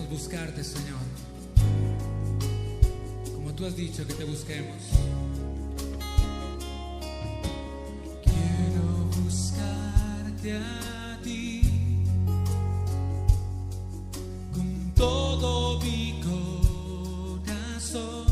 Buscarte, Señor, como tú has dicho que te busquemos. Quiero buscarte a ti con todo mi corazón,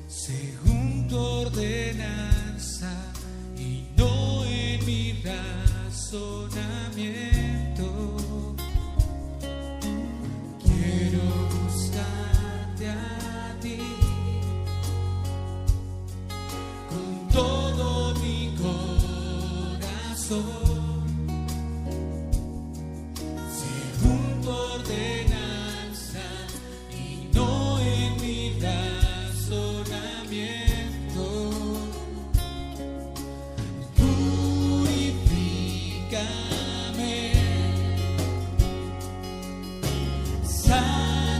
según tu ordenanza y no en mi razonamiento. Según tu ordenanza y no en mi razonamiento, purifícame, santifícame.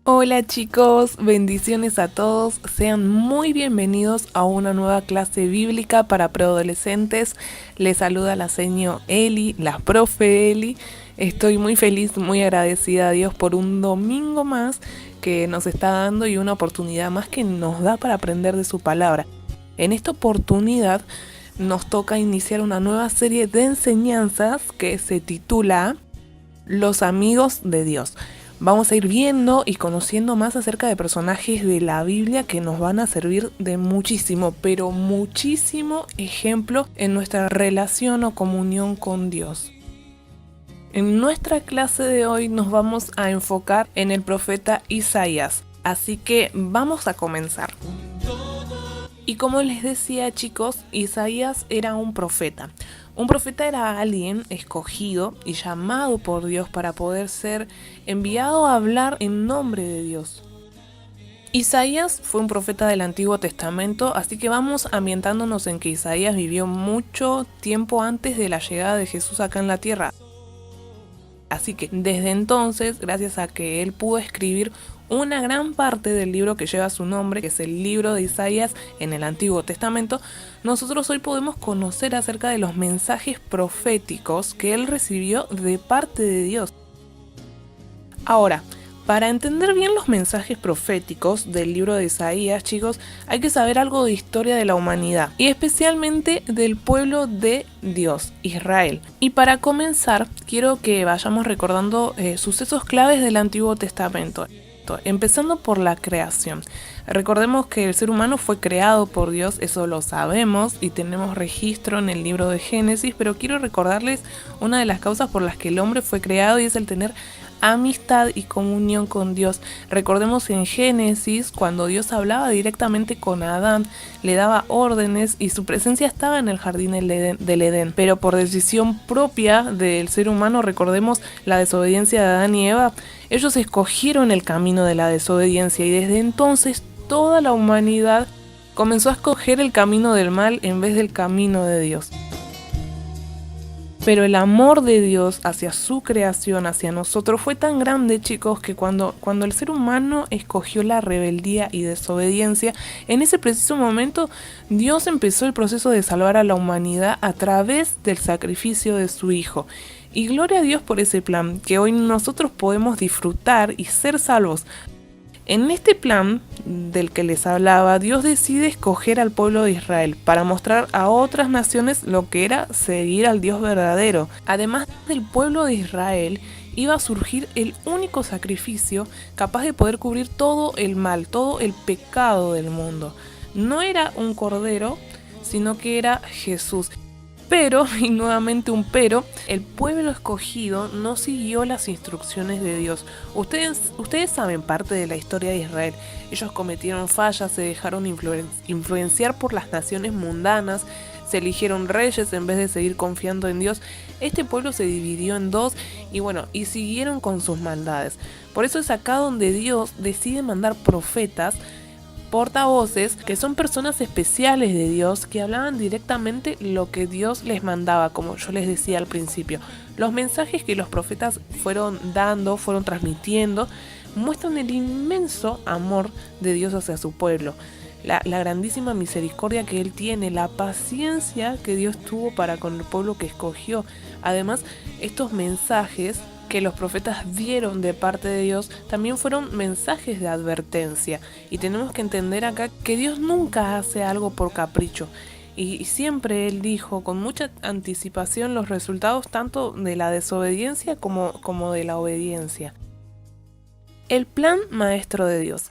Hola chicos, bendiciones a todos, sean muy bienvenidos a una nueva clase bíblica para preadolescentes. Les saluda la seño Eli, la profe Eli. Estoy muy feliz, muy agradecida a Dios por un domingo más que nos está dando y una oportunidad más que nos da para aprender de su palabra. En esta oportunidad nos toca iniciar una nueva serie de enseñanzas que se titula Los amigos de Dios. Vamos a ir viendo y conociendo más acerca de personajes de la Biblia que nos van a servir de muchísimo, pero muchísimo ejemplo en nuestra relación o comunión con Dios. En nuestra clase de hoy nos vamos a enfocar en el profeta Isaías, así que vamos a comenzar. Y como les decía chicos, Isaías era un profeta. Un profeta era alguien escogido y llamado por Dios para poder ser enviado a hablar en nombre de Dios. Isaías fue un profeta del Antiguo Testamento, así que vamos ambientándonos en que Isaías vivió mucho tiempo antes de la llegada de Jesús acá en la tierra. Así que desde entonces, gracias a que él pudo escribir una gran parte del libro que lleva su nombre, que es el libro de Isaías en el Antiguo Testamento, nosotros hoy podemos conocer acerca de los mensajes proféticos que él recibió de parte de Dios. Ahora, para entender bien los mensajes proféticos del libro de Isaías, chicos, hay que saber algo de historia de la humanidad y especialmente del pueblo de Dios, Israel. Y para comenzar, quiero que vayamos recordando sucesos claves del Antiguo Testamento. Empezando por la creación. Recordemos que el ser humano fue creado por Dios, eso lo sabemos y tenemos registro en el libro de Génesis, pero quiero recordarles una de las causas por las que el hombre fue creado y es el tener amistad y comunión con Dios. Recordemos en Génesis cuando Dios hablaba directamente con Adán, le daba órdenes y su presencia estaba en el jardín del Edén, pero por decisión propia del ser humano, recordemos la desobediencia de Adán y Eva, ellos escogieron el camino de la desobediencia y desde entonces toda la humanidad comenzó a escoger el camino del mal en vez del camino de Dios. Pero el amor de Dios hacia su creación, hacia nosotros, fue tan grande, chicos, que cuando el ser humano escogió la rebeldía y desobediencia, en ese preciso momento Dios empezó el proceso de salvar a la humanidad a través del sacrificio de su Hijo. Y gloria a Dios por ese plan, que hoy nosotros podemos disfrutar y ser salvos. En este plan del que les hablaba, Dios decide escoger al pueblo de Israel para mostrar a otras naciones lo que era seguir al Dios verdadero. Además del pueblo de Israel, iba a surgir el único sacrificio capaz de poder cubrir todo el mal, todo el pecado del mundo. No era un cordero, sino que era Jesús. Pero, y nuevamente un pero, el pueblo escogido no siguió las instrucciones de Dios. Ustedes saben parte de la historia de Israel. Ellos cometieron fallas, se dejaron influenciar por las naciones mundanas, se eligieron reyes en vez de seguir confiando en Dios. Este pueblo se dividió en dos y siguieron con sus maldades. Por eso es acá donde Dios decide mandar profetas, portavoces, que son personas especiales de Dios, que hablaban directamente lo que Dios les mandaba, como yo les decía al principio. Los mensajes que los profetas fueron dando, fueron transmitiendo, muestran el inmenso amor de Dios hacia su pueblo, la grandísima misericordia que Él tiene, la paciencia que Dios tuvo para con el pueblo que escogió. Además, estos mensajes que los profetas dieron de parte de Dios también fueron mensajes de advertencia, y tenemos que entender acá que Dios nunca hace algo por capricho, y siempre Él dijo con mucha anticipación los resultados tanto de la desobediencia como de la obediencia. El plan maestro de Dios.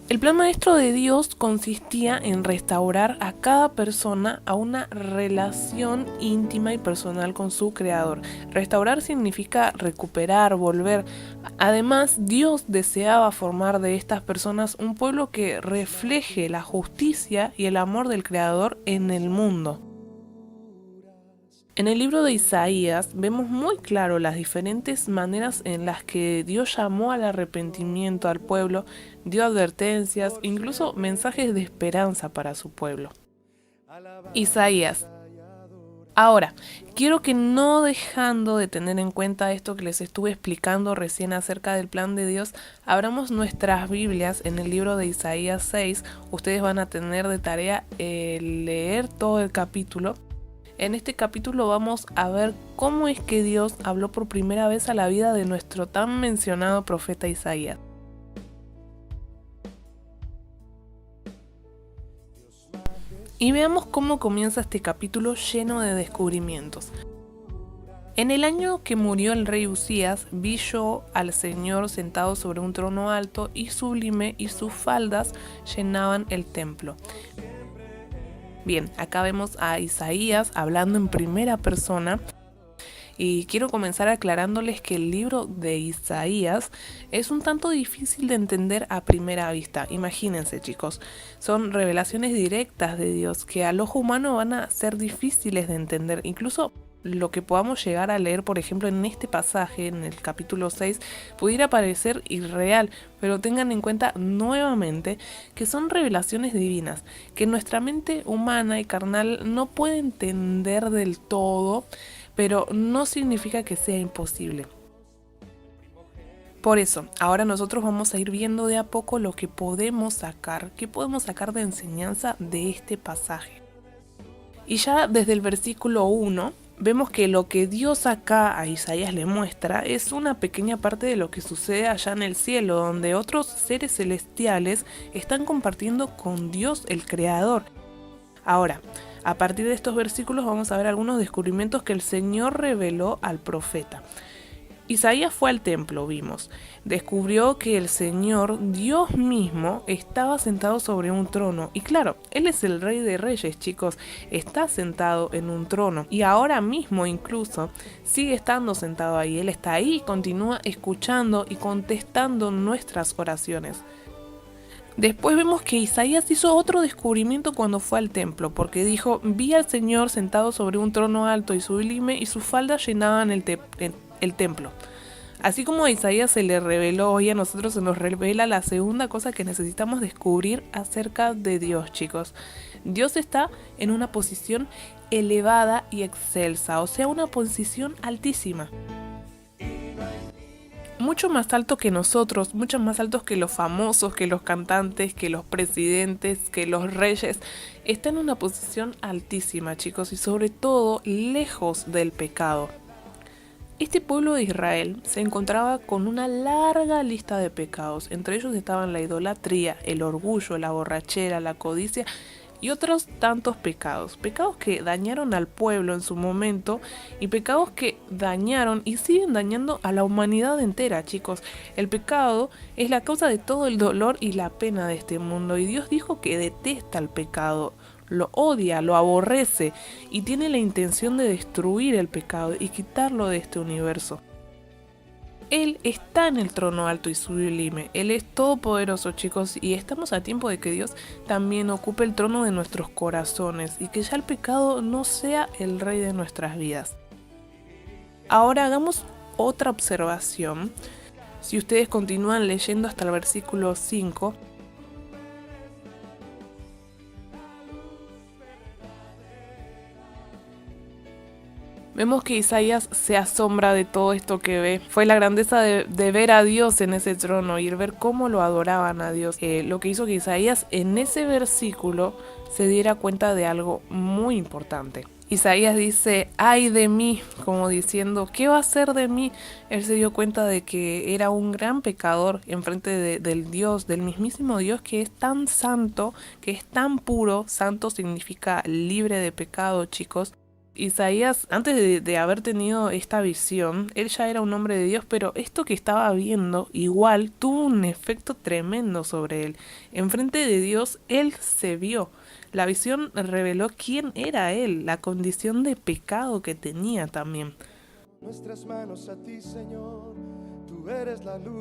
El plan maestro de Dios consistía en restaurar a cada persona a una relación íntima y personal con su Creador. Restaurar significa recuperar, volver. Además, Dios deseaba formar de estas personas un pueblo que refleje la justicia y el amor del Creador en el mundo. En el libro de Isaías vemos muy claro las diferentes maneras en las que Dios llamó al arrepentimiento al pueblo, dio advertencias, incluso mensajes de esperanza para su pueblo. Isaías. Ahora, quiero que no dejando de tener en cuenta esto que les estuve explicando recién acerca del plan de Dios, abramos nuestras Biblias en el libro de Isaías 6. Ustedes van a tener de tarea leer todo el capítulo. En este capítulo vamos a ver cómo es que Dios habló por primera vez a la vida de nuestro tan mencionado profeta Isaías. Y veamos cómo comienza este capítulo lleno de descubrimientos. En el año que murió el rey Uzías, vi yo al Señor sentado sobre un trono alto y sublime, y sus faldas llenaban el templo. Bien, acá vemos a Isaías hablando en primera persona, y quiero comenzar aclarándoles que el libro de Isaías es un tanto difícil de entender a primera vista. Imagínense, chicos, son revelaciones directas de Dios que al ojo humano van a ser difíciles de entender. Incluso lo que podamos llegar a leer, por ejemplo, en este pasaje, en el capítulo 6, pudiera parecer irreal, pero tengan en cuenta nuevamente que son revelaciones divinas, que nuestra mente humana y carnal no puede entender del todo, pero no significa que sea imposible. Por eso, ahora nosotros vamos a ir viendo de a poco lo que podemos sacar, qué podemos sacar de enseñanza de este pasaje. Y ya desde el versículo 1, vemos que lo que Dios acá a Isaías le muestra es una pequeña parte de lo que sucede allá en el cielo, donde otros seres celestiales están compartiendo con Dios el Creador. Ahora, a partir de estos versículos vamos a ver algunos descubrimientos que el Señor reveló al profeta. Isaías fue al templo, vimos. Descubrió que el Señor, Dios mismo, estaba sentado sobre un trono. Y claro, Él es el Rey de Reyes, chicos. Está sentado en un trono. Y ahora mismo incluso sigue estando sentado ahí. Él está ahí y continúa escuchando y contestando nuestras oraciones. Después vemos que Isaías hizo otro descubrimiento cuando fue al templo, porque dijo: vi al Señor sentado sobre un trono alto y sublime, y sus faldas llenaban el templo. Así como a Isaías se le reveló, hoy a nosotros se nos revela la segunda cosa que necesitamos descubrir acerca de Dios, chicos. Dios está en una posición elevada y excelsa, o sea, una posición altísima. Mucho más alto que nosotros, mucho más altos que los famosos, que los cantantes, que los presidentes, que los reyes. Está en una posición altísima, chicos, y sobre todo lejos del pecado. Este pueblo de Israel se encontraba con una larga lista de pecados. Entre ellos estaban la idolatría, el orgullo, la borrachera, la codicia y otros tantos pecados. Pecados que dañaron al pueblo en su momento, y pecados que dañaron y siguen dañando a la humanidad entera, chicos. El pecado es la causa de todo el dolor y la pena de este mundo, y Dios dijo que detesta el pecado. lo odia, lo aborrece y tiene la intención de destruir el pecado y quitarlo de este universo. Él está en el trono alto y sublime, Él es todopoderoso, chicos, y estamos a tiempo de que Dios también ocupe el trono de nuestros corazones y que ya el pecado no sea el rey de nuestras vidas. Ahora hagamos otra observación. Si ustedes continúan leyendo hasta el versículo 5, vemos que Isaías se asombra de todo esto que ve. Fue la grandeza de ver a Dios en ese trono y ver cómo lo adoraban a Dios. Lo que hizo que Isaías en ese versículo se diera cuenta de algo muy importante. Isaías dice, ¡ay de mí! Como diciendo, ¿qué va a ser de mí? Él se dio cuenta de que era un gran pecador enfrente del Dios, del mismísimo Dios que es tan santo, que es tan puro. Santo significa libre de pecado, chicos. Isaías, antes de haber tenido esta visión, él ya era un hombre de Dios, pero esto que estaba viendo igual tuvo un efecto tremendo sobre él. Enfrente de Dios, él se vio. La visión reveló quién era él, la condición de pecado que tenía también. Nuestras manos a ti, Señor, tú eres la luz,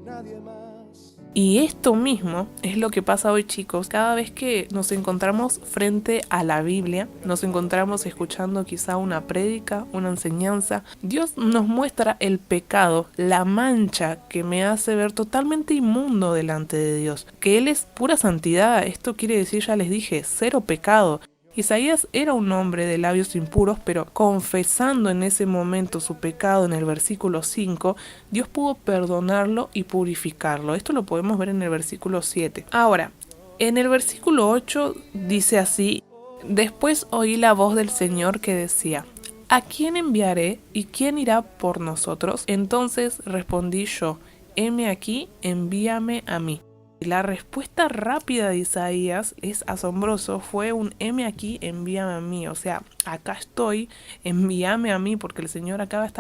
nadie más. Y esto mismo es lo que pasa hoy, chicos. Cada vez que nos encontramos frente a la Biblia, nos encontramos escuchando quizá una prédica, una enseñanza, Dios nos muestra el pecado, la mancha que me hace ver totalmente inmundo delante de Dios. Que Él es pura santidad, esto quiere decir, ya les dije, cero pecado. Isaías era un hombre de labios impuros, pero confesando en ese momento su pecado en el versículo 5, Dios pudo perdonarlo y purificarlo. Esto lo podemos ver en el versículo 7. Ahora, en el versículo 8 dice así, después oí la voz del Señor que decía, ¿a quién enviaré y quién irá por nosotros? Entonces respondí yo, heme aquí, envíame a mí. La respuesta rápida de Isaías es asombroso, fue un heme aquí, envíame a mí, o sea, acá estoy, envíame a mí, porque el Señor acá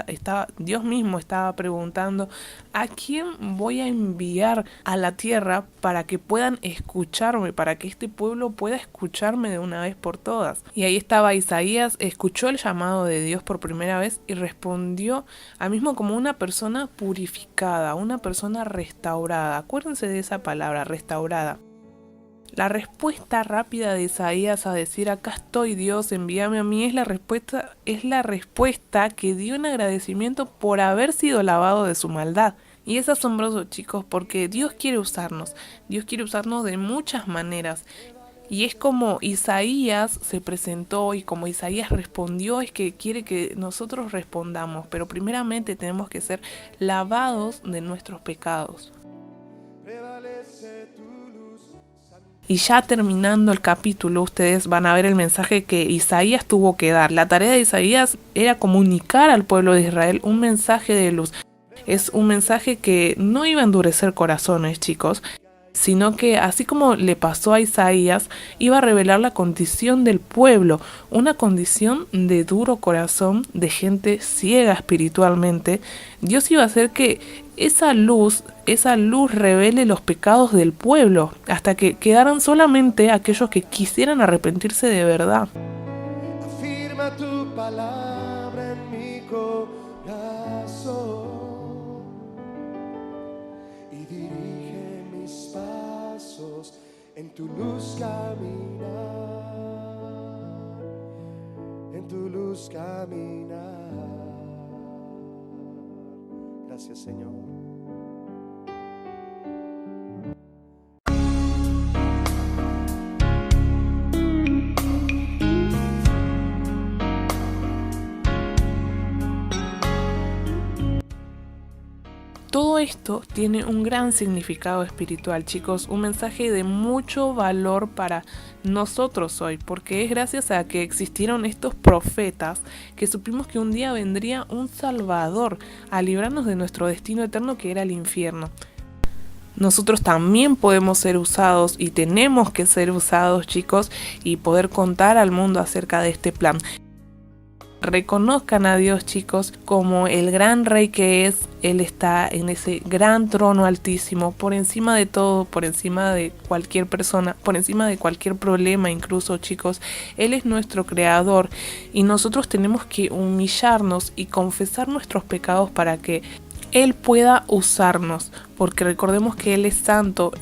Dios mismo estaba preguntando, ¿a quién voy a enviar a la tierra para que puedan escucharme, para que este pueblo pueda escucharme de una vez por todas? Y ahí estaba Isaías, escuchó el llamado de Dios por primera vez y respondió al mismo como una persona purificada, una persona restaurada. Acuérdense de esa palabra, restaurada. La respuesta rápida de Isaías a decir acá estoy Dios, envíame a mí, es la respuesta que dio en agradecimiento por haber sido lavado de su maldad. Y es asombroso, chicos, porque Dios quiere usarnos de muchas maneras. Y es como Isaías se presentó y como Isaías respondió, es que quiere que nosotros respondamos, pero primeramente tenemos que ser lavados de nuestros pecados. Y ya terminando el capítulo, ustedes van a ver el mensaje que Isaías tuvo que dar. La tarea de Isaías era comunicar al pueblo de Israel un mensaje de luz. Es un mensaje que no iba a endurecer corazones, chicos, sino que así como le pasó a Isaías, iba a revelar la condición del pueblo, una condición de duro corazón, de gente ciega espiritualmente. Dios iba a hacer que esa luz revele los pecados del pueblo, hasta que quedaran solamente aquellos que quisieran arrepentirse de verdad. Afirma tu palabra en mi corazón y dirige mis pasos en tu luz caminar, en tu luz caminar. Gracias, Señor. Todo esto tiene un gran significado espiritual, chicos, un mensaje de mucho valor para nosotros hoy, porque es gracias a que existieron estos profetas que supimos que un día vendría un Salvador a librarnos de nuestro destino eterno, que era el infierno. Nosotros también podemos ser usados y tenemos que ser usados, chicos, y poder contar al mundo acerca de este plan. Reconozcan a Dios, chicos, como el gran rey que es. Él está en ese gran trono altísimo, por encima de todo, por encima de cualquier persona, por encima de cualquier problema incluso, chicos. Él es nuestro creador y nosotros tenemos que humillarnos y confesar nuestros pecados para que Él pueda usarnos, porque recordemos que Él es santo,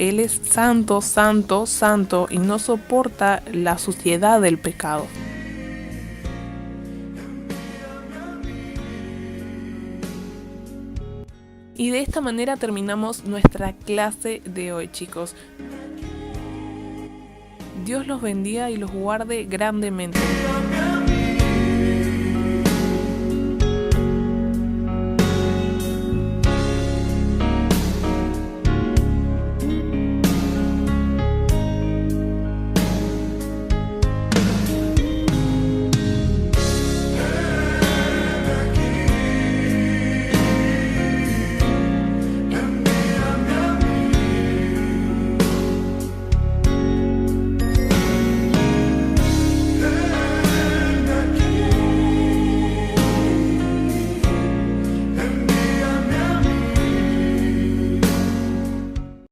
santo, santo y no soporta la suciedad del pecado. Y de esta manera terminamos nuestra clase de hoy, chicos. Dios los bendiga y los guarde grandemente.